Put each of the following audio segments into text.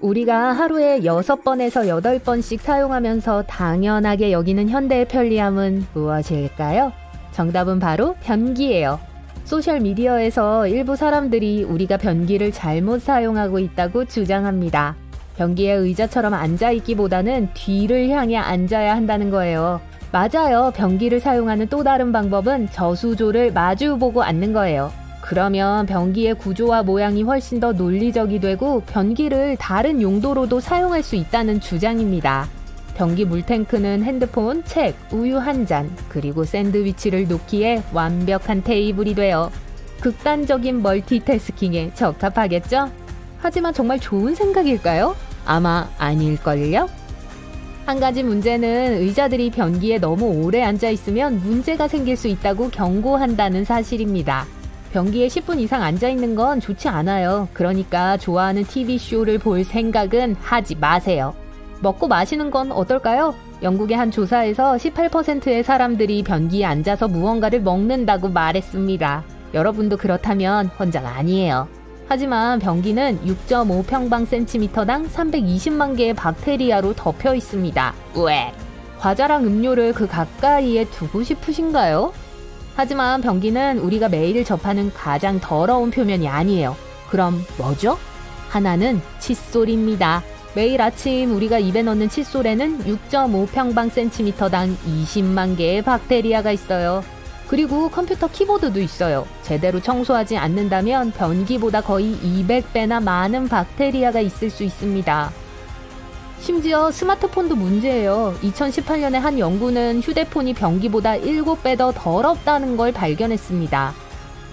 우리가 하루에 6번에서 8번씩 사용하면서 당연하게 여기는 현대의 편리함은 무엇일까요? 정답은 바로 변기예요. 소셜미디어에서 일부 사람들이 우리가 변기를 잘못 사용하고 있다고 주장합니다. 변기에 의자처럼 앉아있기보다는 뒤를 향해 앉아야 한다는 거예요. 맞아요. 변기를 사용하는 또 다른 방법은 저수조를 마주보고 앉는 거예요. 그러면 변기의 구조와 모양이 훨씬 더 논리적이 되고 변기를 다른 용도로도 사용할 수 있다는 주장입니다. 변기 물탱크는 핸드폰, 책, 우유 한 잔, 그리고 샌드위치를 놓기에 완벽한 테이블이 돼요. 극단적인 멀티태스킹에 적합하겠죠? 하지만 정말 좋은 생각일까요? 아마 아닐걸요? 한 가지 문제는 의자들이 변기에 너무 오래 앉아있으면 문제가 생길 수 있다고 경고한다는 사실입니다. 변기에 10분 이상 앉아있는 건 좋지 않아요. 그러니까 좋아하는 TV쇼를 볼 생각은 하지 마세요. 먹고 마시는 건 어떨까요? 영국의 한 조사에서 18%의 사람들이 변기에 앉아서 무언가를 먹는다고 말했습니다. 여러분도 그렇다면 혼자가 아니에요. 하지만 변기는 6.5평방센티미터당 320만 개의 박테리아로 덮여 있습니다. 우엑! 과자랑 음료를 그 가까이에 두고 싶으신가요? 하지만 변기는 우리가 매일 접하는 가장 더러운 표면이 아니에요. 그럼 뭐죠? 하나는 칫솔입니다. 매일 아침 우리가 입에 넣는 칫솔에는 6.5평방센티미터당 20만 개의 박테리아가 있어요. 그리고 컴퓨터 키보드도 있어요. 제대로 청소하지 않는다면 변기보다 거의 200배나 많은 박테리아가 있을 수 있습니다. 심지어 스마트폰도 문제예요. 2018년에 한 연구는 휴대폰이 변기보다 7배 더 더럽다는 걸 발견했습니다.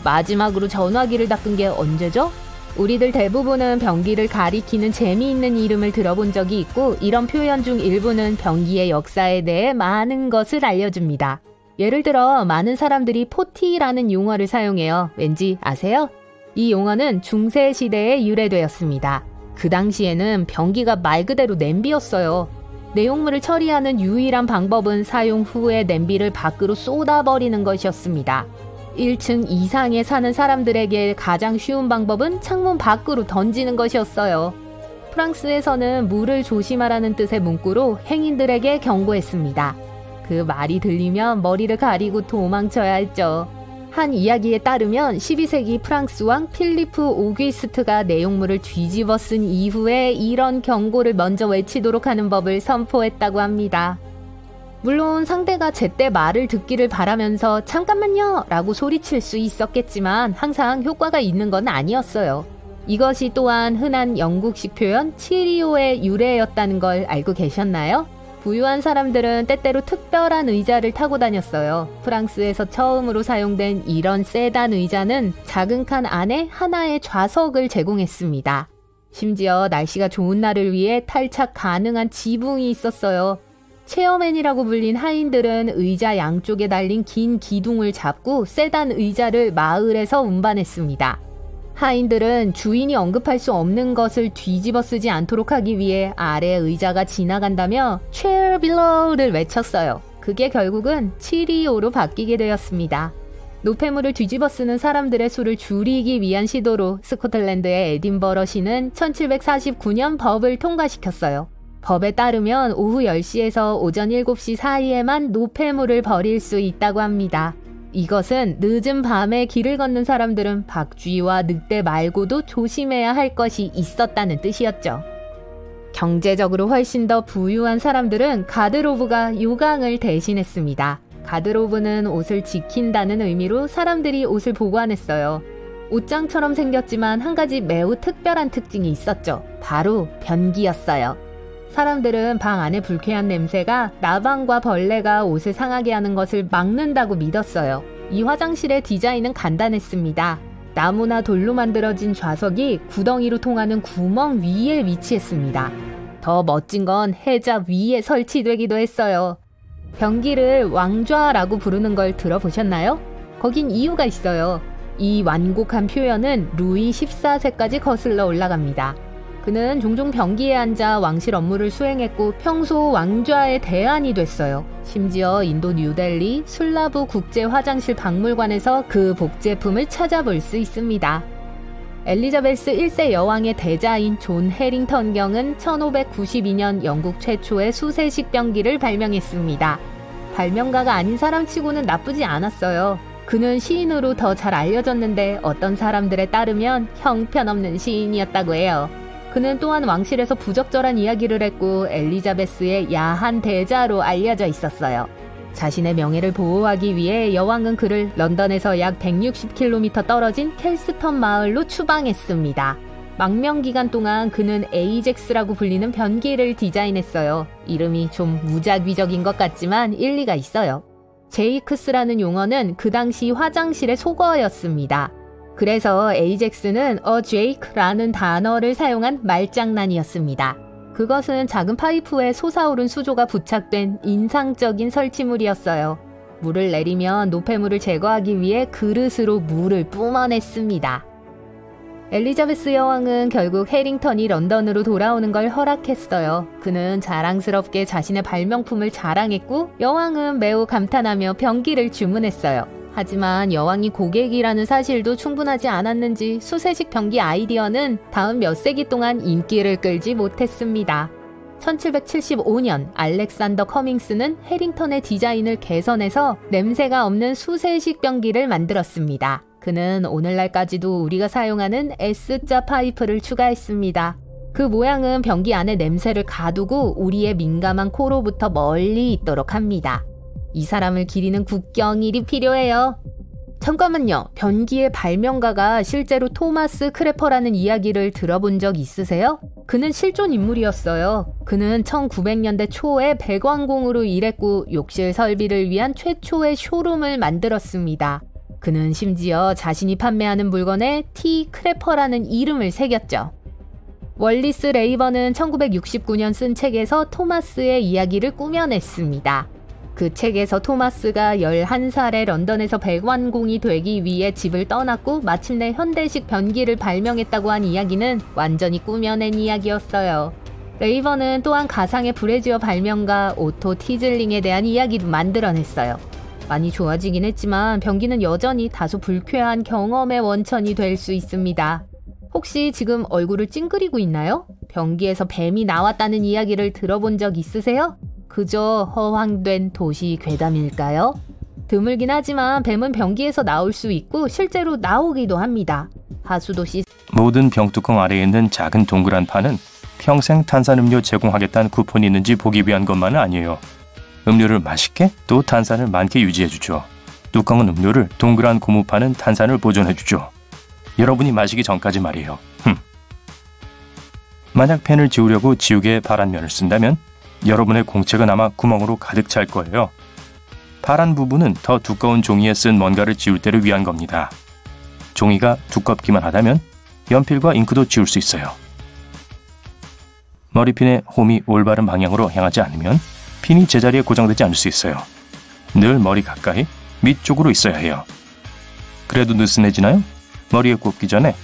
마지막으로 전화기를 닦은 게 언제죠? 우리들 대부분은 변기를 가리키는 재미있는 이름을 들어본 적이 있고 이런 표현 중 일부는 변기의 역사에 대해 많은 것을 알려줍니다. 예를 들어 많은 사람들이 포티라는 용어를 사용해요. 왠지 아세요? 이 용어는 중세시대에 유래되었습니다. 그 당시에는 변기가 말 그대로 냄비였어요. 내용물을 처리하는 유일한 방법은 사용 후에 냄비를 밖으로 쏟아버리는 것이었습니다. 1층 이상에 사는 사람들에게 가장 쉬운 방법은 창문 밖으로 던지는 것이었어요. 프랑스에서는 물을 조심하라는 뜻의 문구로 행인들에게 경고했습니다. 그 말이 들리면 머리를 가리고 도망쳐야 했죠. 한 이야기에 따르면 12세기 프랑스 왕 필리프 오귀스트가 내용물을 뒤집어 쓴 이후에 이런 경고를 먼저 외치도록 하는 법을 선포했다고 합니다. 물론 상대가 제때 말을 듣기를 바라면서 잠깐만요! 라고 소리칠 수 있었겠지만 항상 효과가 있는 건 아니었어요. 이것이 또한 흔한 영국식 표현 치리오의 유래였다는 걸 알고 계셨나요? 부유한 사람들은 때때로 특별한 의자를 타고 다녔어요. 프랑스에서 처음으로 사용된 이런 세단 의자는 작은 칸 안에 하나의 좌석을 제공했습니다. 심지어 날씨가 좋은 날을 위해 탈착 가능한 지붕이 있었어요. 체어맨이라고 불린 하인들은 의자 양쪽에 달린 긴 기둥을 잡고 세단 의자를 마을에서 운반했습니다. 하인들은 주인이 언급할 수 없는 것을 뒤집어 쓰지 않도록 하기 위해 아래 의자가 지나간다며 chair below를 외쳤어요. 그게 결국은 치리오로 바뀌게 되었습니다. 노폐물을 뒤집어 쓰는 사람들의 수를 줄이기 위한 시도로 스코틀랜드의 에딘버러시는 1749년 법을 통과시켰어요. 법에 따르면 오후 10시에서 오전 7시 사이에만 노폐물을 버릴 수 있다고 합니다. 이것은 늦은 밤에 길을 걷는 사람들은 박쥐와 늑대 말고도 조심해야 할 것이 있었다는 뜻이었죠. 경제적으로 훨씬 더 부유한 사람들은 가드로브가 요강을 대신했습니다. 가드로브는 옷을 지킨다는 의미로 사람들이 옷을 보관했어요. 옷장처럼 생겼지만 한 가지 매우 특별한 특징이 있었죠. 바로 변기였어요. 사람들은 방 안의 불쾌한 냄새가 나방과 벌레가 옷을 상하게 하는 것을 막는다고 믿었어요. 이 화장실의 디자인은 간단했습니다. 나무나 돌로 만들어진 좌석이 구덩이로 통하는 구멍 위에 위치했습니다. 더 멋진 건 해자 위에 설치되기도 했어요. 변기를 왕좌라고 부르는 걸 들어보셨나요? 거긴 이유가 있어요. 이 완곡한 표현은 루이 14세까지 거슬러 올라갑니다. 그는 종종 변기에 앉아 왕실 업무를 수행했고 평소 왕좌의 대안이 됐어요. 심지어 인도 뉴델리 술라브 국제 화장실 박물관에서 그 복제품을 찾아볼 수 있습니다. 엘리자베스 1세 여왕의 대자인 존 해링턴 경은 1592년 영국 최초의 수세식 병기를 발명했습니다. 발명가가 아닌 사람치고는 나쁘지 않았어요. 그는 시인으로 더 잘 알려졌는데 어떤 사람들에 따르면 형편없는 시인이었다고 해요. 그는 또한 왕실에서 부적절한 이야기를 했고 엘리자베스의 야한 대자로 알려져 있었어요. 자신의 명예를 보호하기 위해 여왕은 그를 런던에서 약 160km 떨어진 켈스턴 마을로 추방했습니다. 망명 기간 동안 그는 에이젝스라고 불리는 변기를 디자인했어요. 이름이 좀 무작위적인 것 같지만 일리가 있어요. 제이크스라는 용어는 그 당시 화장실의 속어였습니다. 그래서 에이젝스는 Jake라는 단어를 사용한 말장난이었습니다. 그것은 작은 파이프에 솟아오른 수조가 부착된 인상적인 설치물이었어요. 물을 내리면 노폐물을 제거하기 위해 그릇으로 물을 뿜어냈습니다. 엘리자베스 여왕은 결국 해링턴이 런던으로 돌아오는 걸 허락했어요. 그는 자랑스럽게 자신의 발명품을 자랑했고 여왕은 매우 감탄하며 변기를 주문했어요. 하지만 여왕이 고객이라는 사실도 충분하지 않았는지 수세식 변기 아이디어는 다음 몇 세기 동안 인기를 끌지 못했습니다. 1775년 알렉산더 커밍스는 해링턴의 디자인을 개선해서 냄새가 없는 수세식 변기를 만들었습니다. 그는 오늘날까지도 우리가 사용하는 S자 파이프를 추가했습니다. 그 모양은 변기 안에 냄새를 가두고 우리의 민감한 코로부터 멀리 있도록 합니다. 이 사람을 기리는 국경일이 필요해요. 잠깐만요. 변기의 발명가가 실제로 토마스 크래퍼라는 이야기를 들어본 적 있으세요? 그는 실존 인물이었어요. 그는 1900년대 초에 배관공으로 일했고 욕실 설비를 위한 최초의 쇼룸을 만들었습니다. 그는 심지어 자신이 판매하는 물건에 T. 크래퍼라는 이름을 새겼죠. 월리스 레이번은 1969년 쓴 책에서 토마스의 이야기를 꾸며냈습니다. 그 책에서 토마스가 11살에 런던에서 배관공이 되기 위해 집을 떠났고 마침내 현대식 변기를 발명했다고 한 이야기는 완전히 꾸며낸 이야기였어요. 레이번은 또한 가상의 브래지어 발명가 오토 티즐링에 대한 이야기도 만들어냈어요. 많이 좋아지긴 했지만 변기는 여전히 다소 불쾌한 경험의 원천이 될 수 있습니다. 혹시 지금 얼굴을 찡그리고 있나요? 변기에서 뱀이 나왔다는 이야기를 들어본 적 있으세요? 그저 허황된 도시 괴담일까요? 드물긴 하지만 뱀은 변기에서 나올 수 있고 실제로 나오기도 합니다. 하수도시 모든 병뚜껑 아래에 있는 작은 동그란 판은 평생 탄산음료 제공하겠다는 쿠폰이 있는지 보기 위한 것만은 아니에요. 음료를 맛있게 또 탄산을 많게 유지해주죠. 뚜껑은 음료를, 동그란 고무판은 탄산을 보존해주죠. 여러분이 마시기 전까지 말이에요. 만약 펜을 지우려고 지우개에 파란 면을 쓴다면 여러분의 공책은 아마 구멍으로 가득 찰 거예요. 파란 부분은 더 두꺼운 종이에 쓴 뭔가를 지울 때를 위한 겁니다. 종이가 두껍기만 하다면 연필과 잉크도 지울 수 있어요. 머리핀의 홈이 올바른 방향으로 향하지 않으면 핀이 제자리에 고정되지 않을 수 있어요. 늘 머리 가까이 밑쪽으로 있어야 해요. 그래도 느슨해지나요? 머리에 꽂기 전에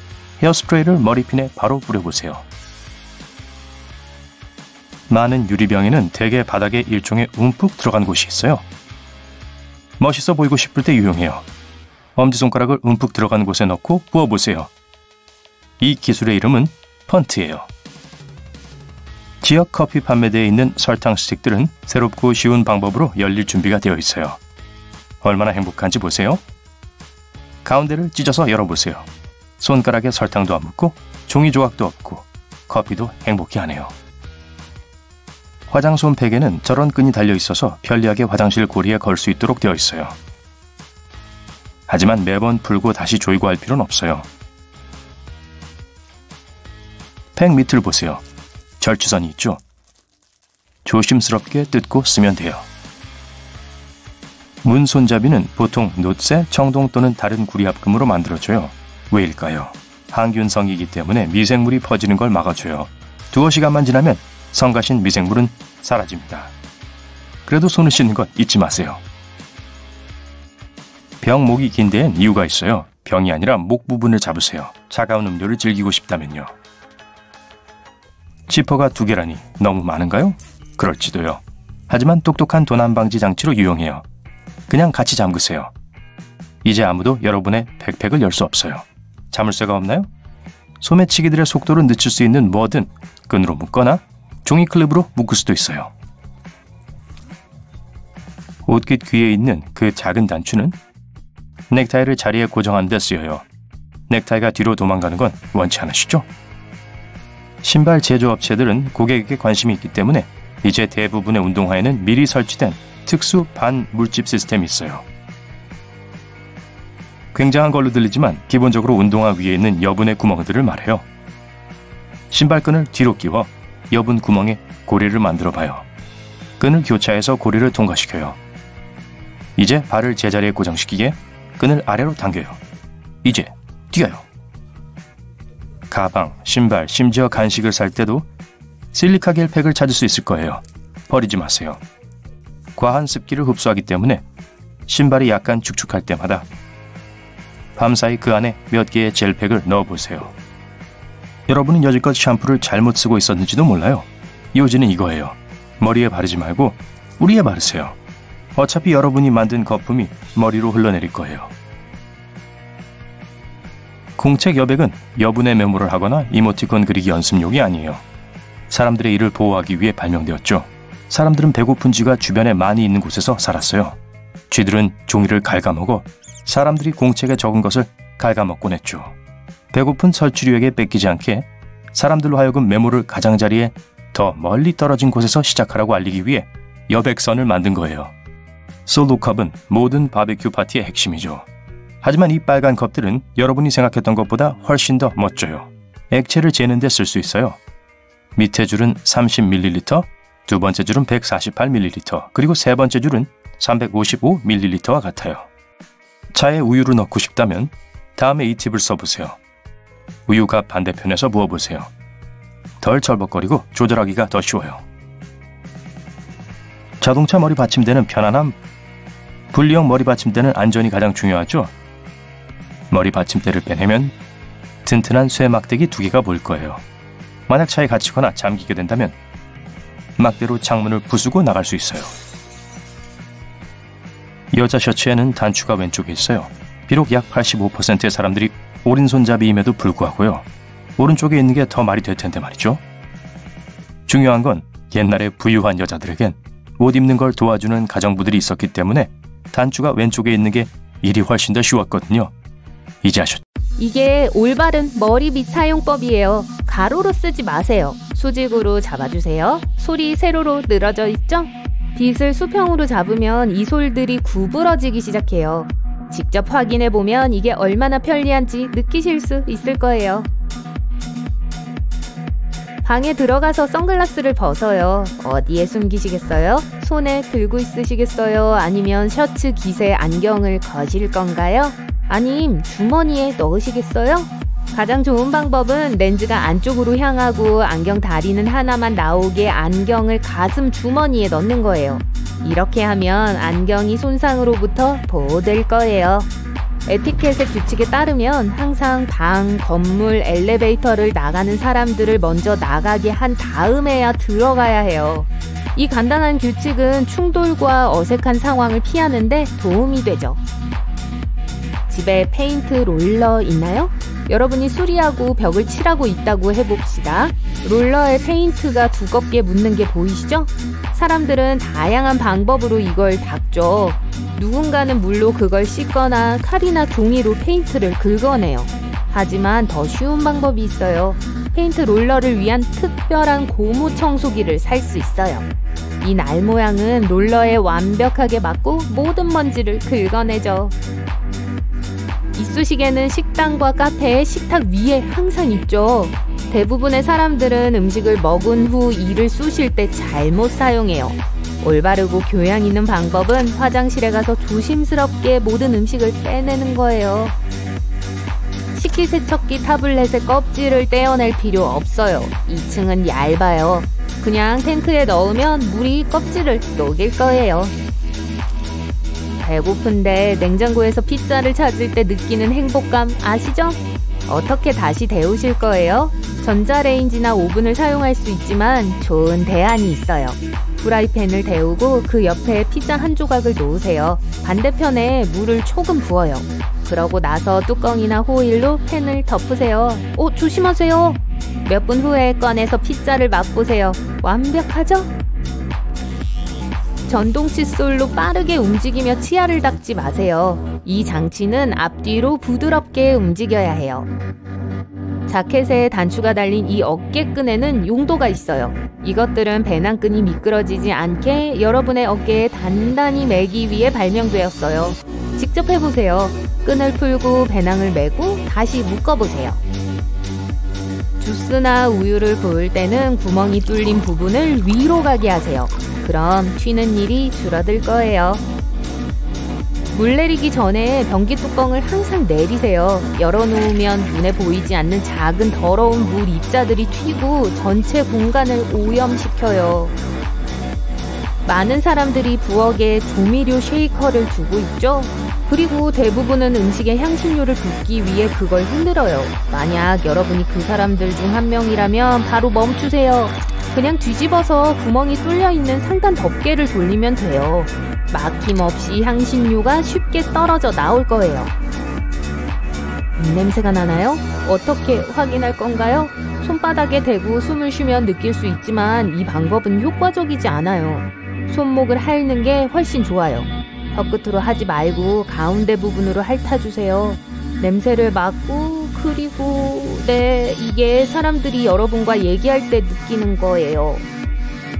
헤어스프레이를 머리핀에 바로 뿌려보세요. 많은 유리병에는 대개 바닥에 일종의 움푹 들어간 곳이 있어요. 멋있어 보이고 싶을 때 유용해요. 엄지손가락을 움푹 들어간 곳에 넣고 부어보세요. 이 기술의 이름은 펀트예요. 지역 커피 판매대에 있는 설탕 스틱들은 새롭고 쉬운 방법으로 열릴 준비가 되어 있어요. 얼마나 행복한지 보세요. 가운데를 찢어서 열어보세요. 손가락에 설탕도 안 묻고 종이 조각도 없고 커피도 행복해 하네요. 화장솜 팩에는 저런 끈이 달려있어서 편리하게 화장실 고리에 걸 수 있도록 되어 있어요. 하지만 매번 풀고 다시 조이고 할 필요는 없어요. 팩 밑을 보세요. 절취선이 있죠? 조심스럽게 뜯고 쓰면 돼요. 문 손잡이는 보통 놋쇠, 청동 또는 다른 구리 합금으로 만들어져요. 왜일까요? 항균성이기 때문에 미생물이 퍼지는 걸 막아줘요. 두어 시간만 지나면 성가신 미생물은 사라집니다. 그래도 손을 씻는 것 잊지 마세요. 병 목이 긴 데엔 이유가 있어요. 병이 아니라 목 부분을 잡으세요. 차가운 음료를 즐기고 싶다면요. 지퍼가 2개라니 너무 많은가요? 그럴지도요. 하지만 똑똑한 도난 방지 장치로 유용해요. 그냥 같이 잠그세요. 이제 아무도 여러분의 백팩을 열 수 없어요. 자물쇠가 없나요? 소매치기들의 속도를 늦출 수 있는 뭐든 끈으로 묶거나 종이클립으로 묶을 수도 있어요. 옷깃 귀에 있는 그 작은 단추는 넥타이를 자리에 고정하는 데 쓰여요. 넥타이가 뒤로 도망가는 건 원치 않으시죠? 신발 제조업체들은 고객에게 관심이 있기 때문에 이제 대부분의 운동화에는 미리 설치된 특수 반물집 시스템이 있어요. 굉장한 걸로 들리지만 기본적으로 운동화 위에 있는 여분의 구멍들을 말해요. 신발끈을 뒤로 끼워 여분 구멍에 고리를 만들어 봐요. 끈을 교차해서 고리를 통과시켜요. 이제 발을 제자리에 고정시키기에 끈을 아래로 당겨요. 이제 뛰어요. 가방, 신발, 심지어 간식을 살 때도 실리카 겔 팩을 찾을 수 있을 거예요. 버리지 마세요. 과한 습기를 흡수하기 때문에 신발이 약간 축축할 때마다 밤사이 그 안에 몇 개의 젤팩을 넣어보세요. 여러분은 여지껏 샴푸를 잘못 쓰고 있었는지도 몰라요. 요지는 이거예요. 머리에 바르지 말고 우리에 바르세요. 어차피 여러분이 만든 거품이 머리로 흘러내릴 거예요. 공책 여백은 여분의 메모를 하거나 이모티콘 그리기 연습용이 아니에요. 사람들의 일을 보호하기 위해 발명되었죠. 사람들은 배고픈 쥐가 주변에 많이 있는 곳에서 살았어요. 쥐들은 종이를 갉아먹어 사람들이 공책에 적은 것을 갉아먹곤 했죠. 배고픈 설치류에게 뺏기지 않게 사람들로 하여금 메모를 가장자리에 더 멀리 떨어진 곳에서 시작하라고 알리기 위해 여백선을 만든 거예요. 솔로컵은 모든 바베큐 파티의 핵심이죠. 하지만 이 빨간 컵들은 여러분이 생각했던 것보다 훨씬 더 멋져요. 액체를 재는 데 쓸 수 있어요. 밑에 줄은 30ml, 두 번째 줄은 148ml, 그리고 세 번째 줄은 355ml와 같아요. 차에 우유를 넣고 싶다면 다음에 이 팁을 써보세요. 우유가 반대편에서 부어보세요. 덜 절벅거리고 조절하기가 더 쉬워요. 자동차 머리 받침대는 편안함, 분리형 머리 받침대는 안전이 가장 중요하죠. 머리 받침대를 빼내면 튼튼한 쇠 막대기 2개가 보일 거예요. 만약 차에 갇히거나 잠기게 된다면 막대로 창문을 부수고 나갈 수 있어요. 여자 셔츠에는 단추가 왼쪽에 있어요. 비록 약 85%의 사람들이 오른손잡이임에도 불구하고요. 오른쪽에 있는 게 더 말이 될 텐데 말이죠. 중요한 건 옛날에 부유한 여자들에겐 옷 입는 걸 도와주는 가정부들이 있었기 때문에 단추가 왼쪽에 있는 게 일이 훨씬 더 쉬웠거든요. 이제 아셨죠? 이게 올바른 머리빗 사용법이에요. 가로로 쓰지 마세요. 수직으로 잡아주세요. 솔이 세로로 늘어져 있죠? 빗을 수평으로 잡으면 이 솔들이 구부러지기 시작해요. 직접 확인해보면 이게 얼마나 편리한지 느끼실 수 있을 거예요. 방에 들어가서 선글라스를 벗어요. 어디에 숨기시겠어요? 손에 들고 있으시겠어요? 아니면 셔츠 깃에 안경을 거실 건가요? 아님 주머니에 넣으시겠어요? 가장 좋은 방법은 렌즈가 안쪽으로 향하고 안경 다리는 하나만 나오게 안경을 가슴 주머니에 넣는 거예요. 이렇게 하면 안경이 손상으로부터 보호될 거예요. 에티켓의 규칙에 따르면 항상 방, 건물, 엘리베이터를 나가는 사람들을 먼저 나가게 한 다음에야 들어가야 해요. 이 간단한 규칙은 충돌과 어색한 상황을 피하는데 도움이 되죠. 집에 페인트 롤러 있나요? 여러분이 수리하고 벽을 칠하고 있다고 해봅시다. 롤러에 페인트가 두껍게 묻는 게 보이시죠? 사람들은 다양한 방법으로 이걸 닦죠. 누군가는 물로 그걸 씻거나 칼이나 종이로 페인트를 긁어내요. 하지만 더 쉬운 방법이 있어요. 페인트 롤러를 위한 특별한 고무 청소기를 살 수 있어요. 이 날 모양은 롤러에 완벽하게 맞고 모든 먼지를 긁어내죠. 이쑤시개는 식당과 카페의 식탁 위에 항상 있죠. 대부분의 사람들은 음식을 먹은 후 이를 쑤실 때 잘못 사용해요. 올바르고 교양 있는 방법은 화장실에 가서 조심스럽게 모든 음식을 빼내는 거예요. 식기세척기 타블렛의 껍질을 떼어낼 필요 없어요. 2층은 얇아요. 그냥 탱크에 넣으면 물이 껍질을 녹일 거예요. 배고픈데 냉장고에서 피자를 찾을 때 느끼는 행복감 아시죠? 어떻게 다시 데우실 거예요? 전자레인지나 오븐을 사용할 수 있지만 좋은 대안이 있어요. 프라이팬을 데우고 그 옆에 피자 한 조각을 놓으세요. 반대편에 물을 조금 부어요. 그러고 나서 뚜껑이나 호일로 팬을 덮으세요. 조심하세요. 몇 분 후에 꺼내서 피자를 맛보세요. 완벽하죠? 전동 칫솔로 빠르게 움직이며 치아를 닦지 마세요. 이 장치는 앞뒤로 부드럽게 움직여야 해요. 자켓에 단추가 달린 이 어깨끈에는 용도가 있어요. 이것들은 배낭끈이 미끄러지지 않게 여러분의 어깨에 단단히 매기 위해 발명되었어요. 직접 해보세요. 끈을 풀고 배낭을 메고 다시 묶어보세요. 주스나 우유를 부을 때는 구멍이 뚫린 부분을 위로 가게 하세요. 그럼 튀는 일이 줄어들 거예요. 물 내리기 전에 변기 뚜껑을 항상 내리세요. 열어놓으면 눈에 보이지 않는 작은 더러운 물 입자들이 튀고 전체 공간을 오염시켜요. 많은 사람들이 부엌에 조미료 쉐이커를 두고 있죠? 그리고 대부분은 음식에 향신료를 붓기 위해 그걸 흔들어요. 만약 여러분이 그 사람들 중 한 명이라면 바로 멈추세요. 그냥 뒤집어서 구멍이 뚫려있는 상단 덮개를 돌리면 돼요. 막힘없이 향신료가 쉽게 떨어져 나올 거예요. 입냄새가 나나요? 어떻게 확인할 건가요? 손바닥에 대고 숨을 쉬면 느낄 수 있지만 이 방법은 효과적이지 않아요. 손목을 핥는 게 훨씬 좋아요. 혀끝으로 하지 말고 가운데 부분으로 핥아주세요. 냄새를 맡고 그리고 이게 사람들이 여러분과 얘기할 때 느끼는 거예요.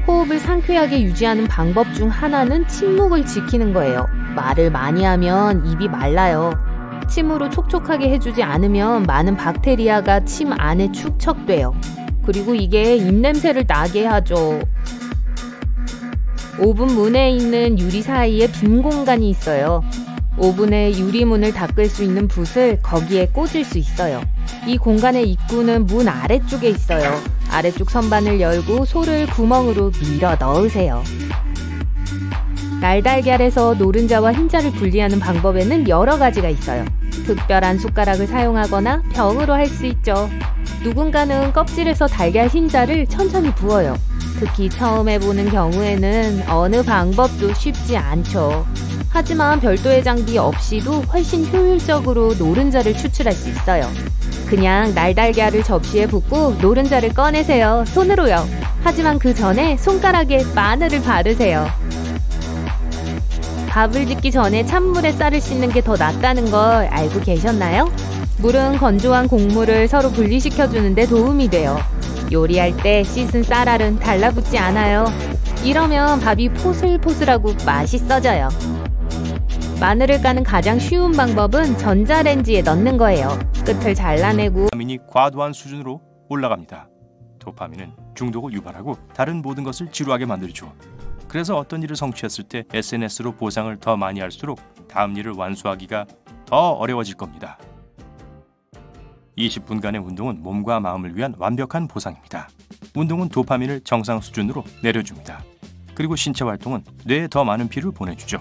호흡을 상쾌하게 유지하는 방법 중 하나는 침묵을 지키는 거예요. 말을 많이 하면 입이 말라요. 침으로 촉촉하게 해주지 않으면 많은 박테리아가 침 안에 축적돼요. 그리고 이게 입냄새를 나게 하죠. 오븐 문에 있는 유리 사이에 빈 공간이 있어요. 오븐의 유리문을 닦을 수 있는 붓을 거기에 꽂을 수 있어요. 이 공간의 입구는 문 아래쪽에 있어요. 아래쪽 선반을 열고 소를 구멍으로 밀어 넣으세요. 날달걀에서 노른자와 흰자를 분리하는 방법에는 여러 가지가 있어요. 특별한 숟가락을 사용하거나 병으로 할 수 있죠. 누군가는 껍질에서 달걀 흰자를 천천히 부어요. 특히 처음 해보는 경우에는 어느 방법도 쉽지 않죠. 하지만 별도의 장비 없이도 훨씬 효율적으로 노른자를 추출할 수 있어요. 그냥 날달걀을 접시에 붓고 노른자를 꺼내세요. 손으로요. 하지만 그 전에 손가락에 마늘을 바르세요. 밥을 짓기 전에 찬물에 쌀을 씻는 게 더 낫다는 걸 알고 계셨나요? 물은 건조한 곡물을 서로 분리시켜주는 데 도움이 돼요. 요리할 때 씻은 쌀알은 달라붙지 않아요. 이러면 밥이 포슬포슬하고 맛있어져요. 마늘을 까는 가장 쉬운 방법은 전자레인지에 넣는 거예요. 끝을 잘라내고 도파민이 과도한 수준으로 올라갑니다. 도파민은 중독을 유발하고 다른 모든 것을 지루하게 만들죠. 그래서 어떤 일을 성취했을 때 SNS로 보상을 더 많이 할수록 다음 일을 완수하기가 더 어려워질 겁니다. 20분간의 운동은 몸과 마음을 위한 완벽한 보상입니다. 운동은 도파민을 정상 수준으로 내려줍니다. 그리고 신체 활동은 뇌에 더 많은 피를 보내주죠.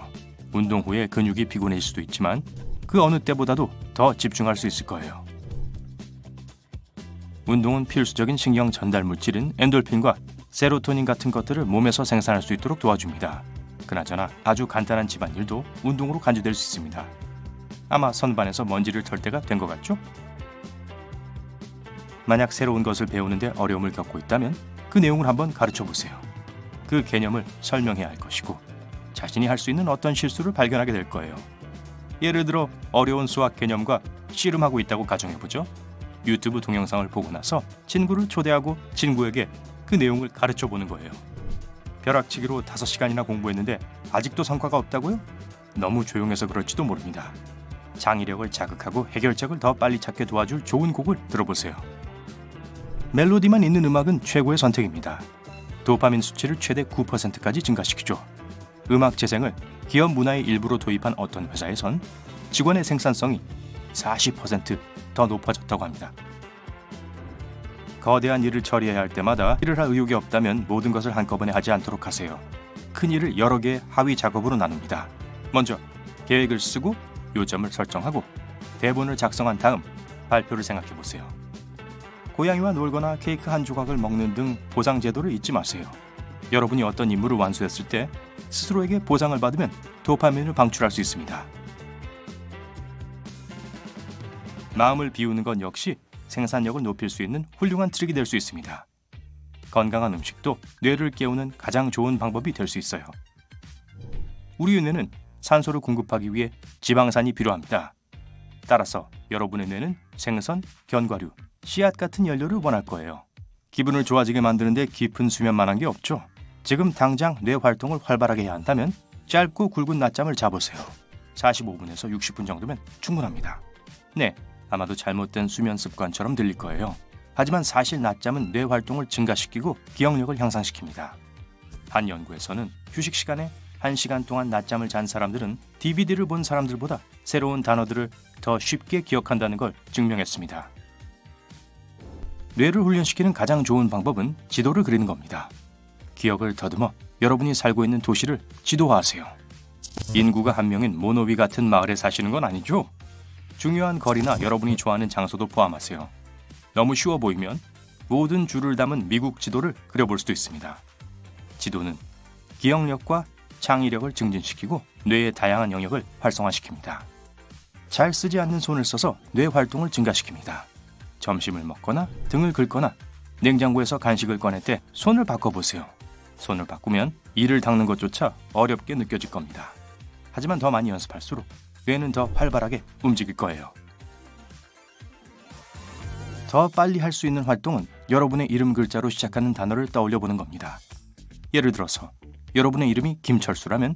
운동 후에 근육이 피곤해질 수도 있지만 그 어느 때보다도 더 집중할 수 있을 거예요. 운동은 필수적인 신경 전달 물질인 엔돌핀과 세로토닌 같은 것들을 몸에서 생산할 수 있도록 도와줍니다. 그나저나 아주 간단한 집안일도 운동으로 간주될 수 있습니다. 아마 선반에서 먼지를 털 때가 된 것 같죠? 만약 새로운 것을 배우는데 어려움을 겪고 있다면 그 내용을 한번 가르쳐 보세요. 그 개념을 설명해야 할 것이고 자신이 할 수 있는 어떤 실수를 발견하게 될 거예요. 예를 들어 어려운 수학 개념과 씨름하고 있다고 가정해보죠. 유튜브 동영상을 보고 나서 친구를 초대하고 친구에게 그 내용을 가르쳐 보는 거예요. 벼락치기로 5시간이나 공부했는데 아직도 성과가 없다고요? 너무 조용해서 그럴지도 모릅니다. 창의력을 자극하고 해결책을 더 빨리 찾게 도와줄 좋은 곡을 들어보세요. 멜로디만 있는 음악은 최고의 선택입니다. 도파민 수치를 최대 9%까지 증가시키죠. 음악 재생을 기업 문화의 일부로 도입한 어떤 회사에선 직원의 생산성이 40% 더 높아졌다고 합니다. 거대한 일을 처리해야 할 때마다 일을 할 의욕이 없다면 모든 것을 한꺼번에 하지 않도록 하세요. 큰 일을 여러 개의 하위 작업으로 나눕니다. 먼저 계획을 쓰고 요점을 설정하고 대본을 작성한 다음 발표를 생각해 보세요. 고양이와 놀거나 케이크 한 조각을 먹는 등 보상 제도를 잊지 마세요. 여러분이 어떤 임무를 완수했을 때 스스로에게 보상을 받으면 도파민을 방출할 수 있습니다. 마음을 비우는 건 역시 생산력을 높일 수 있는 훌륭한 트릭이 될 수 있습니다. 건강한 음식도 뇌를 깨우는 가장 좋은 방법이 될 수 있어요. 우리 뇌는 산소를 공급하기 위해 지방산이 필요합니다. 따라서 여러분의 뇌는 생선, 견과류, 씨앗 같은 연료를 원할 거예요. 기분을 좋아지게 만드는데 깊은 수면만 한 게 없죠. 지금 당장 뇌 활동을 활발하게 해야 한다면 짧고 굵은 낮잠을 자보세요. 45분에서 60분 정도면 충분합니다. 네, 아마도 잘못된 수면 습관처럼 들릴 거예요. 하지만 사실 낮잠은 뇌 활동을 증가시키고 기억력을 향상시킵니다. 한 연구에서는 휴식 시간에 1시간 동안 낮잠을 잔 사람들은 DVD를 본 사람들보다 새로운 단어들을 더 쉽게 기억한다는 걸 증명했습니다. 뇌를 훈련시키는 가장 좋은 방법은 지도를 그리는 겁니다. 기억을 더듬어 여러분이 살고 있는 도시를 지도화하세요. 인구가 1명인 모노위 같은 마을에 사시는 건 아니죠? 중요한 거리나 여러분이 좋아하는 장소도 포함하세요. 너무 쉬워 보이면 모든 줄을 담은 미국 지도를 그려볼 수도 있습니다. 지도는 기억력과 창의력을 증진시키고 뇌의 다양한 영역을 활성화시킵니다. 잘 쓰지 않는 손을 써서 뇌 활동을 증가시킵니다. 점심을 먹거나 등을 긁거나 냉장고에서 간식을 꺼낼 때 손을 바꿔보세요. 손을 바꾸면 이를 닦는 것조차 어렵게 느껴질 겁니다. 하지만 더 많이 연습할수록 뇌는 더 활발하게 움직일 거예요. 더 빨리 할 수 있는 활동은 여러분의 이름 글자로 시작하는 단어를 떠올려 보는 겁니다. 예를 들어서 여러분의 이름이 김철수라면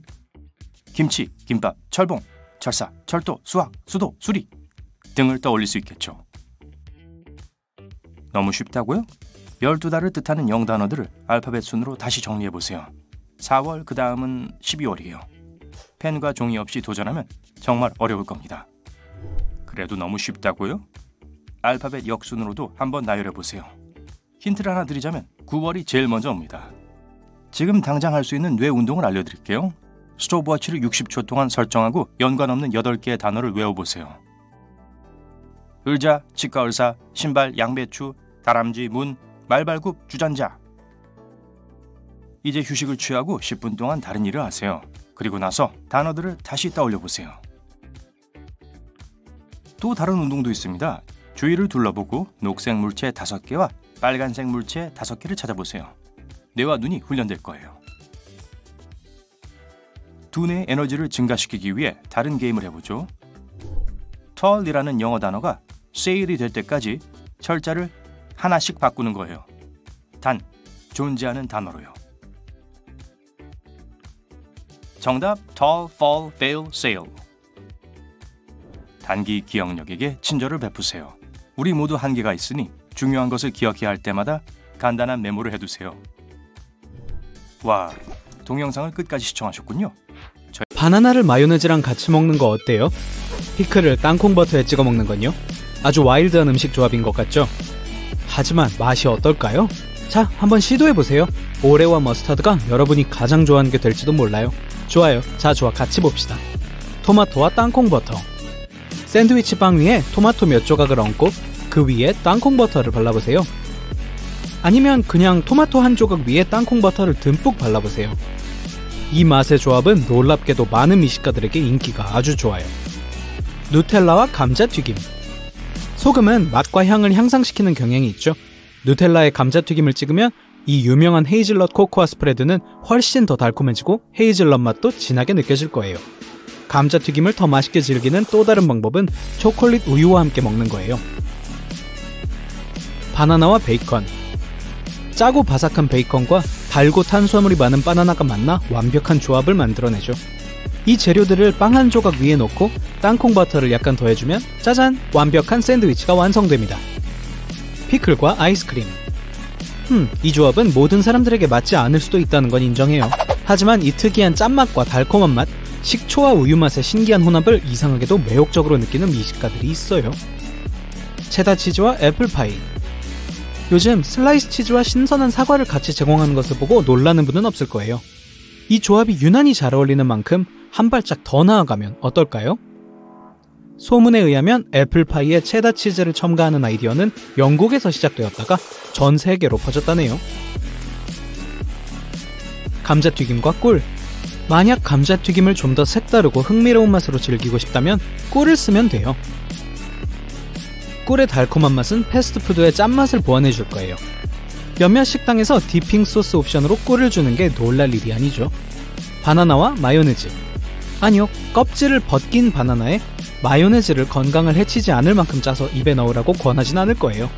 김치, 김밥, 철봉, 철사, 철도, 수학, 수도, 수리 등을 떠올릴 수 있겠죠. 너무 쉽다고요? 12달을 뜻하는 영단어들을 알파벳 순으로 다시 정리해보세요. 4월 그 다음은 12월이에요. 펜과 종이 없이 도전하면 정말 어려울 겁니다. 그래도 너무 쉽다고요? 알파벳 역순으로도 한번 나열해보세요. 힌트를 하나 드리자면 9월이 제일 먼저 옵니다. 지금 당장 할 수 있는 뇌 운동을 알려드릴게요. 스톱워치를 60초 동안 설정하고 연관 없는 8개의 단어를 외워보세요. 의자, 치과 의사, 신발, 양배추, 다람쥐, 문, 말발굽, 주전자. 이제 휴식을 취하고 10분 동안 다른 일을 하세요. 그리고 나서 단어들을 다시 떠올려보세요. 또 다른 운동도 있습니다. 주위를 둘러보고 녹색 물체 5개와 빨간색 물체 5개를 찾아보세요. 뇌와 눈이 훈련될 거예요. 두뇌의 에너지를 증가시키기 위해 다른 게임을 해보죠. tall이라는 영어 단어가 say이 될 때까지 철자를 하나씩 바꾸는 거예요. 단, 존재하는 단어로요. 정답, tall, fall, fail, sail. 단기 기억력에게 친절을 베푸세요. 우리 모두 한계가 있으니 중요한 것을 기억해야 할 때마다 간단한 메모를 해두세요. 와, 동영상을 끝까지 시청하셨군요. 바나나를 마요네즈랑 같이 먹는 거 어때요? 피클을 땅콩버터에 찍어 먹는 건요? 아주 와일드한 음식 조합인 것 같죠? 하지만 맛이 어떨까요? 자, 한번 시도해보세요. 오레오와 머스타드가 여러분이 가장 좋아하는 게 될지도 몰라요. 좋아요. 자, 좋아. 같이 봅시다. 토마토와 땅콩버터. 샌드위치 빵 위에 토마토 몇 조각을 얹고 그 위에 땅콩버터를 발라보세요. 아니면 그냥 토마토 한 조각 위에 땅콩버터를 듬뿍 발라보세요. 이 맛의 조합은 놀랍게도 많은 미식가들에게 인기가 아주 좋아요. 누텔라와 감자튀김. 소금은 맛과 향을 향상시키는 경향이 있죠. 누텔라에 감자튀김을 찍으면 이 유명한 헤이즐넛 코코아 스프레드는 훨씬 더 달콤해지고 헤이즐넛 맛도 진하게 느껴질 거예요. 감자튀김을 더 맛있게 즐기는 또 다른 방법은 초콜릿 우유와 함께 먹는 거예요. 바나나와 베이컨. 짜고 바삭한 베이컨과 달고 탄수화물이 많은 바나나가 만나 완벽한 조합을 만들어내죠. 이 재료들을 빵 한 조각 위에 놓고 땅콩버터를 약간 더해주면 짜잔! 완벽한 샌드위치가 완성됩니다. 피클과 아이스크림. 이 조합은 모든 사람들에게 맞지 않을 수도 있다는 건 인정해요. 하지만 이 특이한 짠맛과 달콤한 맛, 식초와 우유 맛의 신기한 혼합을 이상하게도 매혹적으로 느끼는 미식가들이 있어요. 체다 치즈와 애플파이. 요즘 슬라이스 치즈와 신선한 사과를 같이 제공하는 것을 보고 놀라는 분은 없을 거예요. 이 조합이 유난히 잘 어울리는 만큼 한 발짝 더 나아가면 어떨까요? 소문에 의하면 애플파이에 체다 치즈를 첨가하는 아이디어는 영국에서 시작되었다가 전 세계로 퍼졌다네요. 감자튀김과 꿀. 만약 감자튀김을 좀 더 색다르고 흥미로운 맛으로 즐기고 싶다면 꿀을 쓰면 돼요. 꿀의 달콤한 맛은 패스트푸드의 짠맛을 보완해줄 거예요. 몇몇 식당에서 디핑 소스 옵션으로 꿀을 주는 게 놀랄 일이 아니죠. 바나나와 마요네즈. 아니요, 껍질을 벗긴 바나나에 마요네즈를 건강을 해치지 않을 만큼 짜서 입에 넣으라고 권하진 않을 거예요.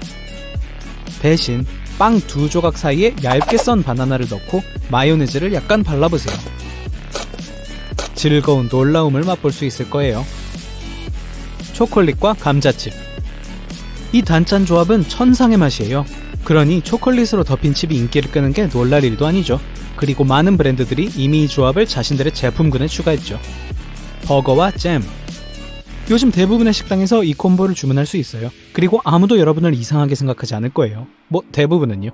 대신 빵 2조각 사이에 얇게 썬 바나나를 넣고 마요네즈를 약간 발라보세요. 즐거운 놀라움을 맛볼 수 있을 거예요. 초콜릿과 감자칩. 이 단짠 조합은 천상의 맛이에요. 그러니 초콜릿으로 덮인 칩이 인기를 끄는 게 놀랄 일도 아니죠. 그리고 많은 브랜드들이 이미 이 조합을 자신들의 제품군에 추가했죠. 버거와 잼. 요즘 대부분의 식당에서 이 콤보를 주문할 수 있어요. 그리고 아무도 여러분을 이상하게 생각하지 않을 거예요. 뭐 대부분은요.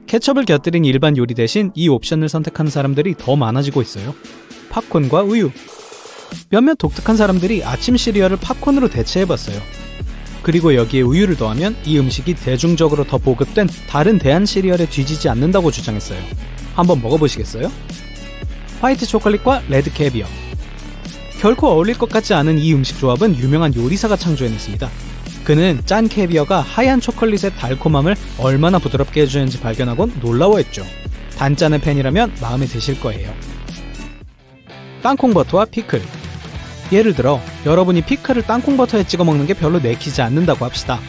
케첩을 곁들인 일반 요리 대신 이 옵션을 선택하는 사람들이 더 많아지고 있어요. 팝콘과 우유. 몇몇 독특한 사람들이 아침 시리얼을 팝콘으로 대체해봤어요. 그리고 여기에 우유를 더하면 이 음식이 대중적으로 더 보급된 다른 대한 시리얼에 뒤지지 않는다고 주장했어요. 한번 먹어보시겠어요? 화이트 초콜릿과 레드 캐비어. 결코 어울릴 것 같지 않은 이 음식 조합은 유명한 요리사가 창조해냈습니다. 그는 짠 캐비어가 하얀 초콜릿의 달콤함을 얼마나 부드럽게 해주는지 발견하곤 놀라워했죠. 단짠의 팬이라면 마음에 드실 거예요. 땅콩버터와 피클. 예를 들어 여러분이 피클을 땅콩버터에 찍어 먹는 게 별로 내키지 않는다고 합시다.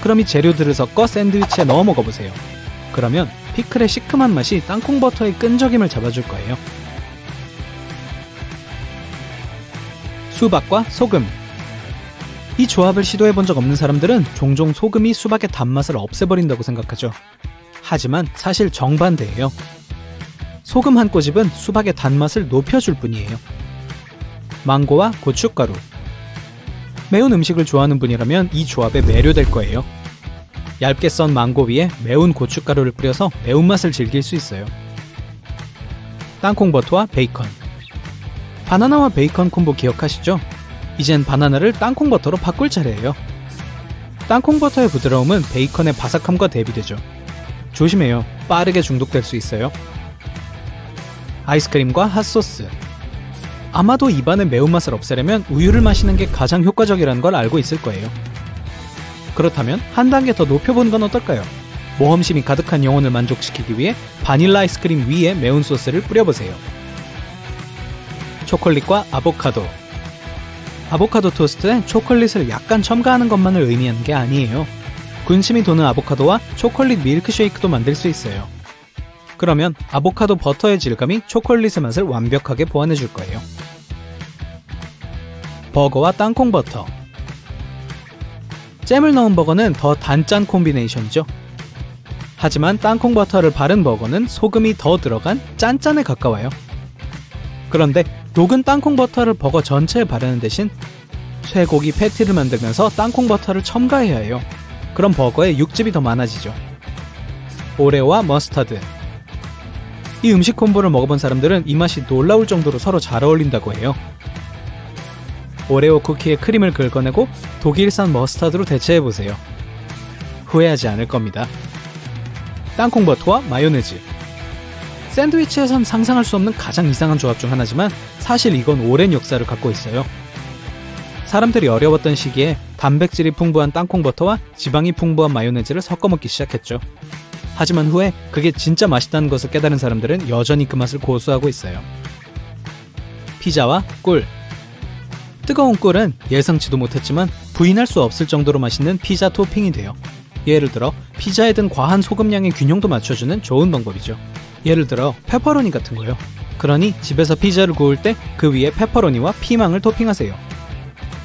그럼 이 재료들을 섞어 샌드위치에 넣어 먹어보세요. 그러면 피클의 시큼한 맛이 땅콩버터의 끈적임을 잡아줄 거예요. 수박과 소금. 이 조합을 시도해본 적 없는 사람들은 종종 소금이 수박의 단맛을 없애버린다고 생각하죠. 하지만 사실 정반대예요. 소금 한 꼬집은 수박의 단맛을 높여줄 뿐이에요. 망고와 고춧가루. 매운 음식을 좋아하는 분이라면 이 조합에 매료될 거예요. 얇게 썬 망고 위에 매운 고춧가루를 뿌려서 매운맛을 즐길 수 있어요. 땅콩버터와 베이컨. 바나나와 베이컨 콤보 기억하시죠? 이젠 바나나를 땅콩버터로 바꿀 차례예요. 땅콩버터의 부드러움은 베이컨의 바삭함과 대비되죠. 조심해요. 빠르게 중독될 수 있어요. 아이스크림과 핫소스. 아마도 입안의 매운맛을 없애려면 우유를 마시는 게 가장 효과적이라는 걸 알고 있을 거예요. 그렇다면 한 단계 더 높여보는 건 어떨까요? 모험심이 가득한 영혼을 만족시키기 위해 바닐라 아이스크림 위에 매운 소스를 뿌려보세요. 초콜릿과 아보카도. 아보카도 토스트에 초콜릿을 약간 첨가하는 것만을 의미하는 게 아니에요. 군침이 도는 아보카도와 초콜릿 밀크쉐이크도 만들 수 있어요. 그러면 아보카도 버터의 질감이 초콜릿의 맛을 완벽하게 보완해줄 거예요. 버거와 땅콩버터. 잼을 넣은 버거는 더 단짠 콤비네이션이죠. 하지만 땅콩버터를 바른 버거는 소금이 더 들어간 짠짠에 가까워요. 그런데 녹은 땅콩버터를 버거 전체에 바르는 대신 쇠고기 패티를 만들면서 땅콩버터를 첨가해야 해요. 그럼 버거에 육즙이 더 많아지죠. 오레오와 머스타드. 이 음식 콤보를 먹어본 사람들은 이 맛이 놀라울 정도로 서로 잘 어울린다고 해요. 오레오 쿠키에 크림을 긁어내고 독일산 머스타드로 대체해보세요. 후회하지 않을 겁니다. 땅콩버터와 마요네즈. 샌드위치에선 상상할 수 없는 가장 이상한 조합 중 하나지만 사실 이건 오랜 역사를 갖고 있어요. 사람들이 어려웠던 시기에 단백질이 풍부한 땅콩버터와 지방이 풍부한 마요네즈를 섞어 먹기 시작했죠. 하지만 후에 그게 진짜 맛있다는 것을 깨달은 사람들은 여전히 그 맛을 고수하고 있어요. 피자와 꿀. 뜨거운 꿀은 예상치도 못했지만 부인할 수 없을 정도로 맛있는 피자 토핑이 돼요. 예를 들어 피자에 든 과한 소금량의 균형도 맞춰주는 좋은 방법이죠. 예를 들어 페퍼로니 같은 거요. 그러니 집에서 피자를 구울 때 그 위에 페퍼로니와 피망을 토핑하세요.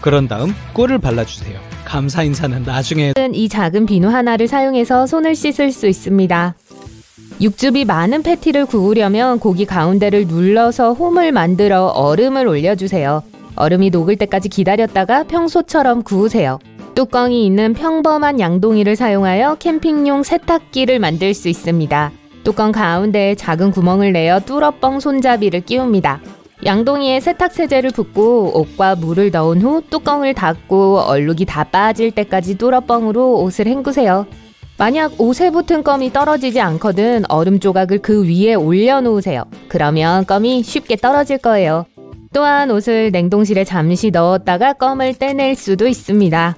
그런 다음 꿀을 발라주세요. 감사 인사는 나중에. 이 작은 비누 하나를 사용해서 손을 씻을 수 있습니다. 육즙이 많은 패티를 구우려면 고기 가운데를 눌러서 홈을 만들어 얼음을 올려주세요. 얼음이 녹을 때까지 기다렸다가 평소처럼 구우세요. 뚜껑이 있는 평범한 양동이를 사용하여 캠핑용 세탁기를 만들 수 있습니다. 뚜껑 가운데에 작은 구멍을 내어 뚫어뻥 손잡이를 끼웁니다. 양동이에 세탁세제를 붓고 옷과 물을 넣은 후 뚜껑을 닫고 얼룩이 다 빠질 때까지 뚫어뻥으로 옷을 헹구세요. 만약 옷에 붙은 껌이 떨어지지 않거든 얼음 조각을 그 위에 올려놓으세요. 그러면 껌이 쉽게 떨어질 거예요. 또한 옷을 냉동실에 잠시 넣었다가 껌을 떼낼 수도 있습니다.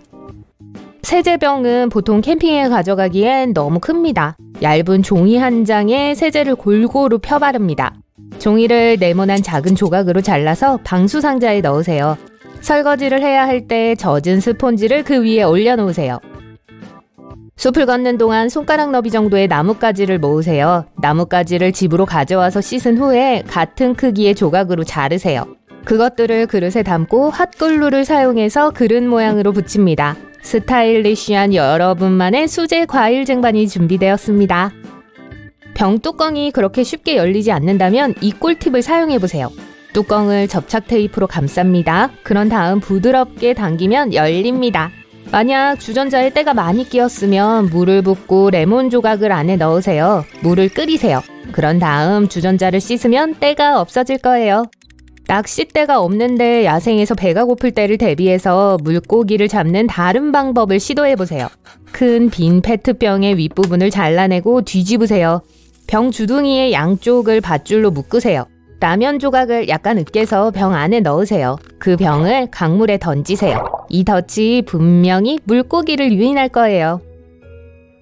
세제병은 보통 캠핑에 가져가기엔 너무 큽니다. 얇은 종이 한 장에 세제를 골고루 펴바릅니다. 종이를 네모난 작은 조각으로 잘라서 방수상자에 넣으세요. 설거지를 해야 할 때 젖은 스폰지를 그 위에 올려놓으세요. 숲을 걷는 동안 손가락 너비 정도의 나뭇가지를 모으세요. 나뭇가지를 집으로 가져와서 씻은 후에 같은 크기의 조각으로 자르세요. 그것들을 그릇에 담고 핫글루를 사용해서 그릇 모양으로 붙입니다. 스타일리시한 여러분만의 수제 과일 쟁반이 준비되었습니다. 병 뚜껑이 그렇게 쉽게 열리지 않는다면 이 꿀팁을 사용해보세요. 뚜껑을 접착 테이프로 감쌉니다. 그런 다음 부드럽게 당기면 열립니다. 만약 주전자에 때가 많이 끼었으면 물을 붓고 레몬 조각을 안에 넣으세요. 물을 끓이세요. 그런 다음 주전자를 씻으면 때가 없어질 거예요. 낚싯대가 없는데 야생에서 배가 고플 때를 대비해서 물고기를 잡는 다른 방법을 시도해보세요. 큰 빈 페트병의 윗부분을 잘라내고 뒤집으세요. 병 주둥이의 양쪽을 밧줄로 묶으세요. 라면 조각을 약간 으깨서 병 안에 넣으세요. 그 병을 강물에 던지세요. 이 덫이 분명히 물고기를 유인할 거예요.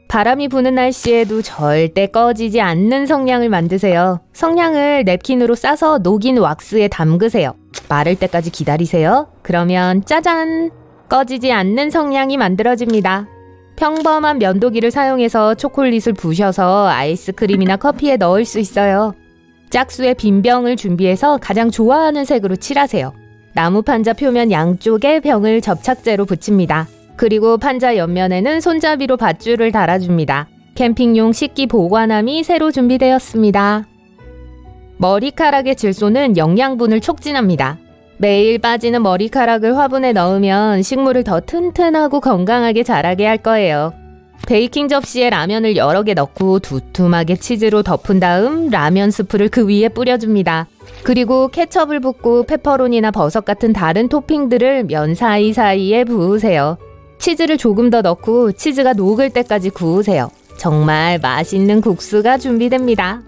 바람이 부는 날씨에도 절대 꺼지지 않는 성냥을 만드세요. 성냥을 냅킨으로 싸서 녹인 왁스에 담그세요. 마를 때까지 기다리세요. 그러면 짜잔! 꺼지지 않는 성냥이 만들어집니다. 평범한 면도기를 사용해서 초콜릿을 부셔서 아이스크림이나 커피에 넣을 수 있어요. 짝수의 빈 병을 준비해서 가장 좋아하는 색으로 칠하세요. 나무 판자 표면 양쪽에 병을 접착제로 붙입니다. 그리고 판자 옆면에는 손잡이로 밧줄을 달아줍니다. 캠핑용 식기 보관함이 새로 준비되었습니다. 머리카락의 질소는 영양분을 촉진합니다. 매일 빠지는 머리카락을 화분에 넣으면 식물을 더 튼튼하고 건강하게 자라게 할 거예요. 베이킹 접시에 라면을 여러 개 넣고 두툼하게 치즈로 덮은 다음 라면 스프를 그 위에 뿌려줍니다. 그리고 케첩을 붓고 페퍼로니나 버섯 같은 다른 토핑들을 면 사이사이에 부으세요. 치즈를 조금 더 넣고 치즈가 녹을 때까지 구우세요. 정말 맛있는 국수가 준비됩니다.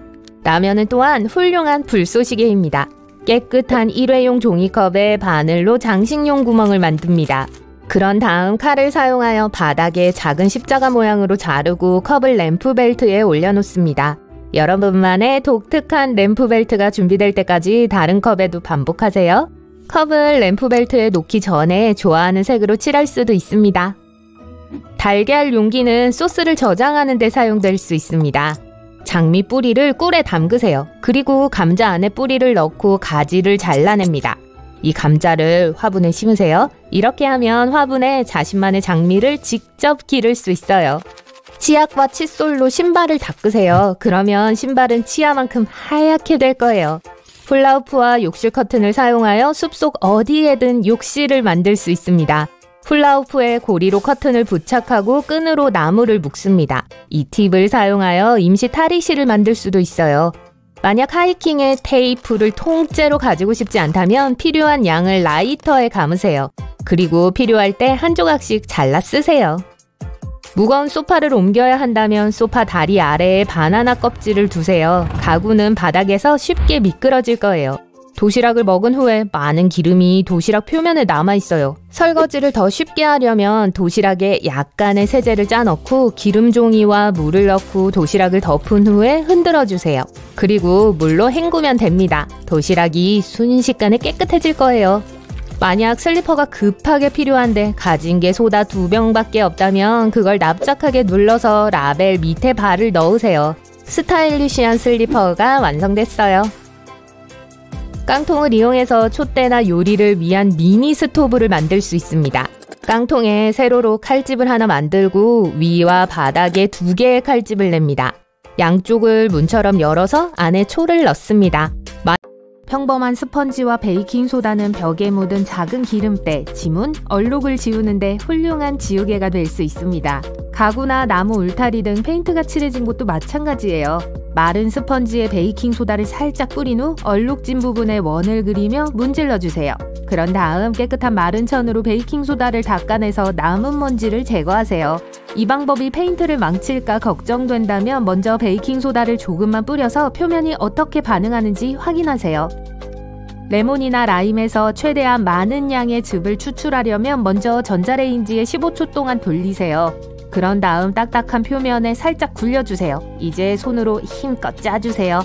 라면은 또한 훌륭한 불쏘시개입니다. 깨끗한 일회용 종이컵에 바늘로 장식용 구멍을 만듭니다. 그런 다음 칼을 사용하여 바닥에 작은 십자가 모양으로 자르고 컵을 램프 벨트에 올려놓습니다. 여러분만의 독특한 램프 벨트가 준비될 때까지 다른 컵에도 반복하세요. 컵을 램프 벨트에 놓기 전에 좋아하는 색으로 칠할 수도 있습니다. 달걀 용기는 소스를 저장하는 데 사용될 수 있습니다. 장미 뿌리를 꿀에 담그세요. 그리고 감자 안에 뿌리를 넣고 가지를 잘라냅니다. 이 감자를 화분에 심으세요. 이렇게 하면 화분에 자신만의 장미를 직접 기를 수 있어요. 치약과 칫솔로 신발을 닦으세요. 그러면 신발은 치아만큼 하얗게 될 거예요. 훌라후프와 욕실 커튼을 사용하여 숲속 어디에든 욕실을 만들 수 있습니다. 훌라후프에 고리로 커튼을 부착하고 끈으로 나무를 묶습니다. 이 팁을 사용하여 임시 탈의실을 만들 수도 있어요. 만약 하이킹에 테이프를 통째로 가지고 싶지 않다면 필요한 양을 라이터에 감으세요. 그리고 필요할 때 한 조각씩 잘라 쓰세요. 무거운 소파를 옮겨야 한다면 소파 다리 아래에 바나나 껍질을 두세요. 가구는 바닥에서 쉽게 미끄러질 거예요. 도시락을 먹은 후에 많은 기름이 도시락 표면에 남아있어요. 설거지를 더 쉽게 하려면 도시락에 약간의 세제를 짜넣고 기름 종이와 물을 넣고 도시락을 덮은 후에 흔들어주세요. 그리고 물로 헹구면 됩니다. 도시락이 순식간에 깨끗해질 거예요. 만약 슬리퍼가 급하게 필요한데 가진 게 소다 2병밖에 없다면 그걸 납작하게 눌러서 라벨 밑에 발을 넣으세요. 스타일리시한 슬리퍼가 완성됐어요. 깡통을 이용해서 촛대나 요리를 위한 미니 스토브를 만들 수 있습니다. 깡통에 세로로 칼집을 하나 만들고 위와 바닥에 2개의 칼집을 냅니다. 양쪽을 문처럼 열어서 안에 초를 넣습니다. 평범한 스펀지와 베이킹소다는 벽에 묻은 작은 기름때, 지문, 얼룩을 지우는데 훌륭한 지우개가 될 수 있습니다. 가구나 나무 울타리 등 페인트가 칠해진 곳도 마찬가지예요. 마른 스펀지에 베이킹소다를 살짝 뿌린 후 얼룩진 부분에 원을 그리며 문질러주세요. 그런 다음 깨끗한 마른 천으로 베이킹소다를 닦아내서 남은 먼지를 제거하세요. 이 방법이 페인트를 망칠까 걱정된다면 먼저 베이킹소다를 조금만 뿌려서 표면이 어떻게 반응하는지 확인하세요. 레몬이나 라임에서 최대한 많은 양의 즙을 추출하려면 먼저 전자레인지에 15초 동안 돌리세요. 그런 다음 딱딱한 표면에 살짝 굴려주세요. 이제 손으로 힘껏 짜주세요.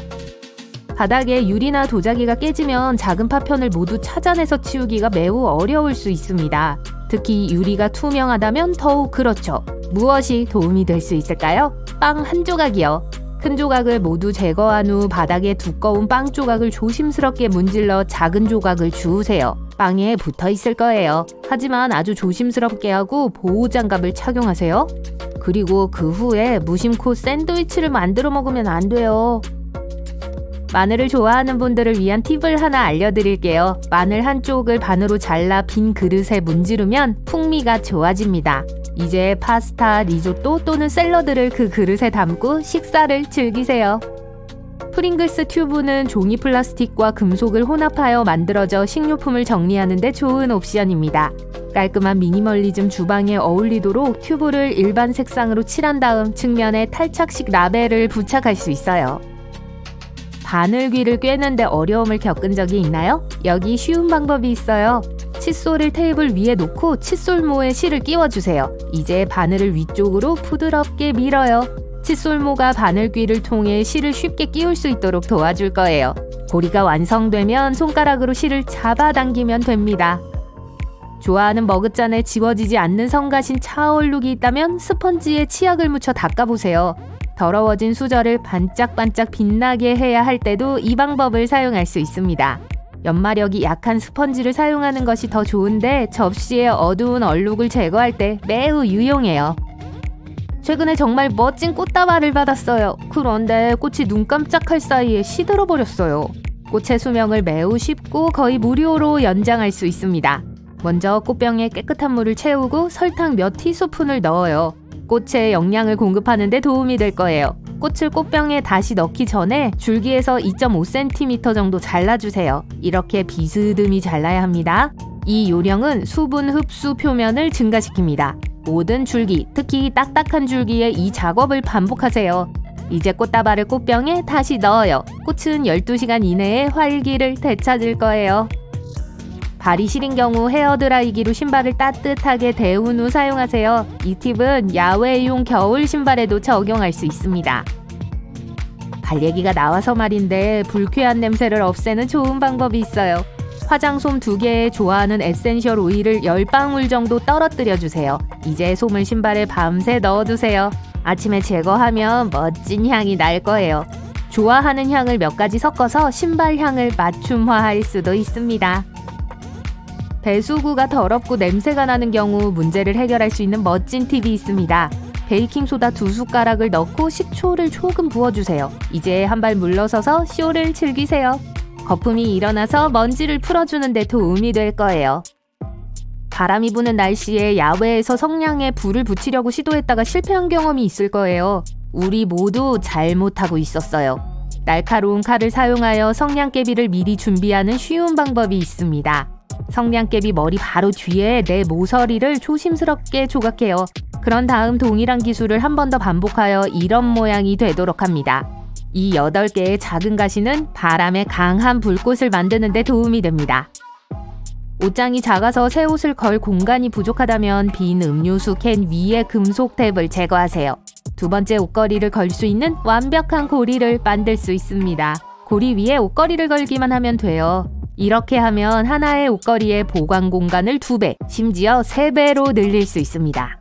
바닥에 유리나 도자기가 깨지면 작은 파편을 모두 찾아내서 치우기가 매우 어려울 수 있습니다. 특히 유리가 투명하다면 더욱 그렇죠. 무엇이 도움이 될 수 있을까요? 빵 한 조각이요. 큰 조각을 모두 제거한 후 바닥에 두꺼운 빵 조각을 조심스럽게 문질러 작은 조각을 주우세요. 빵에 붙어 있을 거예요. 하지만 아주 조심스럽게 하고 보호장갑을 착용하세요. 그리고 그 후에 무심코 샌드위치를 만들어 먹으면 안 돼요. 마늘을 좋아하는 분들을 위한 팁을 하나 알려드릴게요. 마늘 한쪽을 반으로 잘라 빈 그릇에 문지르면 풍미가 좋아집니다. 이제 파스타, 리조또 또는 샐러드를 그 그릇에 담고 식사를 즐기세요. 프링글스 튜브는 종이 플라스틱과 금속을 혼합하여 만들어져 식료품을 정리하는 데 좋은 옵션입니다. 깔끔한 미니멀리즘 주방에 어울리도록 튜브를 일반 색상으로 칠한 다음 측면에 탈착식 라벨을 부착할 수 있어요. 바늘귀를 꿰는데 어려움을 겪은 적이 있나요? 여기 쉬운 방법이 있어요. 칫솔을 테이블 위에 놓고 칫솔모에 실을 끼워주세요. 이제 바늘을 위쪽으로 부드럽게 밀어요. 칫솔모가 바늘귀를 통해 실을 쉽게 끼울 수 있도록 도와줄 거예요. 고리가 완성되면 손가락으로 실을 잡아당기면 됩니다. 좋아하는 머그잔에 지워지지 않는 성가신 차얼룩이 있다면 스펀지에 치약을 묻혀 닦아보세요. 더러워진 수저를 반짝반짝 빛나게 해야 할 때도 이 방법을 사용할 수 있습니다. 연마력이 약한 스펀지를 사용하는 것이 더 좋은데 접시의 어두운 얼룩을 제거할 때 매우 유용해요. 최근에 정말 멋진 꽃다발을 받았어요. 그런데 꽃이 눈 깜짝할 사이에 시들어버렸어요. 꽃의 수명을 매우 쉽고 거의 무료로 연장할 수 있습니다. 먼저 꽃병에 깨끗한 물을 채우고 설탕 몇 티스푼을 넣어요. 꽃에 영양을 공급하는 데 도움이 될 거예요. 꽃을 꽃병에 다시 넣기 전에 줄기에서 2.5cm 정도 잘라주세요. 이렇게 비스듬히 잘라야 합니다. 이 요령은 수분 흡수 표면을 증가시킵니다. 모든 줄기, 특히 딱딱한 줄기에 이 작업을 반복하세요. 이제 꽃다발을 꽃병에 다시 넣어요. 꽃은 12시간 이내에 활기를 되찾을 거예요. 발이 시린 경우 헤어드라이기로 신발을 따뜻하게 데운 후 사용하세요. 이 팁은 야외용 겨울 신발에도 적용할 수 있습니다. 발 얘기가 나와서 말인데 불쾌한 냄새를 없애는 좋은 방법이 있어요. 화장솜 2개에 좋아하는 에센셜 오일을 10방울 정도 떨어뜨려 주세요. 이제 솜을 신발에 밤새 넣어두세요. 아침에 제거하면 멋진 향이 날 거예요. 좋아하는 향을 몇 가지 섞어서 신발 향을 맞춤화할 수도 있습니다. 배수구가 더럽고 냄새가 나는 경우 문제를 해결할 수 있는 멋진 팁이 있습니다. 베이킹소다 2숟가락을 넣고 식초를 조금 부어주세요. 이제 한 발 물러서서 쇼를 즐기세요. 거품이 일어나서 먼지를 풀어주는 데 도움이 될 거예요. 바람이 부는 날씨에 야외에서 성냥에 불을 붙이려고 시도했다가 실패한 경험이 있을 거예요. 우리 모두 잘못하고 있었어요. 날카로운 칼을 사용하여 성냥개비를 미리 준비하는 쉬운 방법이 있습니다. 성냥개비 머리 바로 뒤에 내 모서리를 조심스럽게 조각해요. 그런 다음 동일한 기술을 한 번 더 반복하여 이런 모양이 되도록 합니다. 이 8개의 작은 가시는 바람에 강한 불꽃을 만드는 데 도움이 됩니다. 옷장이 작아서 새 옷을 걸 공간이 부족하다면 빈 음료수 캔 위에 금속 탭을 제거하세요. 두 번째 옷걸이를 걸 수 있는 완벽한 고리를 만들 수 있습니다. 고리 위에 옷걸이를 걸기만 하면 돼요. 이렇게 하면 하나의 옷걸이의 보관 공간을 2배, 심지어 3배로 늘릴 수 있습니다.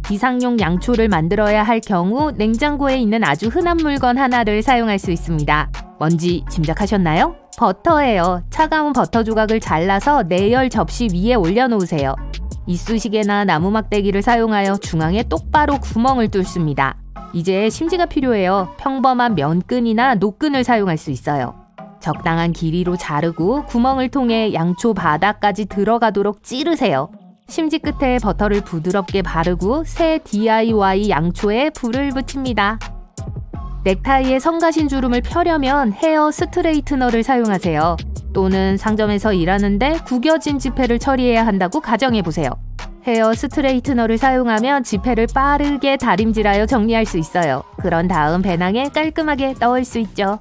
비상용 양초를 만들어야 할 경우 냉장고에 있는 아주 흔한 물건 하나를 사용할 수 있습니다. 뭔지 짐작하셨나요? 버터예요. 차가운 버터 조각을 잘라서 내열 접시 위에 올려놓으세요. 이쑤시개나 나무 막대기를 사용하여 중앙에 똑바로 구멍을 뚫습니다. 이제 심지가 필요해요. 평범한 면끈이나 노끈을 사용할 수 있어요. 적당한 길이로 자르고 구멍을 통해 양초 바닥까지 들어가도록 찌르세요. 심지 끝에 버터를 부드럽게 바르고 새 DIY 양초에 불을 붙입니다. 넥타이에 성가신 주름을 펴려면 헤어 스트레이트너를 사용하세요. 또는 상점에서 일하는데 구겨진 지폐를 처리해야 한다고 가정해보세요. 헤어 스트레이트너를 사용하면 지폐를 빠르게 다림질하여 정리할 수 있어요. 그런 다음 배낭에 깔끔하게 넣을 수 있죠.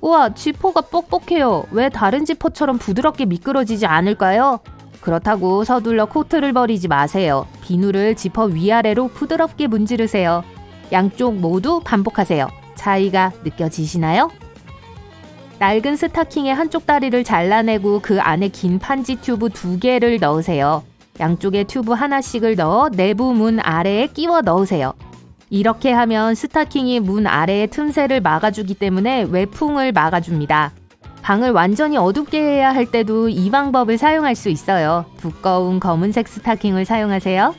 우와, 지퍼가 뻑뻑해요. 왜 다른 지퍼처럼 부드럽게 미끄러지지 않을까요? 그렇다고 서둘러 코트를 버리지 마세요. 비누를 지퍼 위아래로 부드럽게 문지르세요. 양쪽 모두 반복하세요. 차이가 느껴지시나요? 낡은 스타킹의 한쪽 다리를 잘라내고 그 안에 긴 판지 튜브 2개를 넣으세요. 양쪽에 튜브 하나씩을 넣어 내부 문 아래에 끼워 넣으세요. 이렇게 하면 스타킹이 문 아래의 틈새를 막아주기 때문에 외풍을 막아줍니다. 방을 완전히 어둡게 해야 할 때도 이 방법을 사용할 수 있어요. 두꺼운 검은색 스타킹을 사용하세요.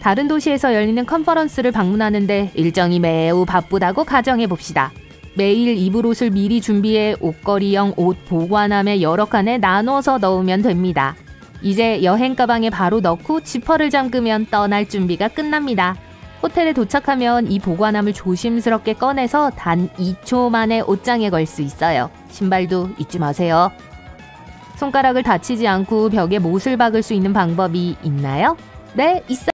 다른 도시에서 열리는 컨퍼런스를 방문하는데 일정이 매우 바쁘다고 가정해봅시다. 매일 입을 옷을 미리 준비해 옷걸이형 옷 보관함에 여러 칸에 나눠서 넣으면 됩니다. 이제 여행 가방에 바로 넣고 지퍼를 잠그면 떠날 준비가 끝납니다. 호텔에 도착하면 이 보관함을 조심스럽게 꺼내서 단 2초 만에 옷장에 걸 수 있어요. 신발도 잊지 마세요. 손가락을 다치지 않고 벽에 못을 박을 수 있는 방법이 있나요? 네, 있어요.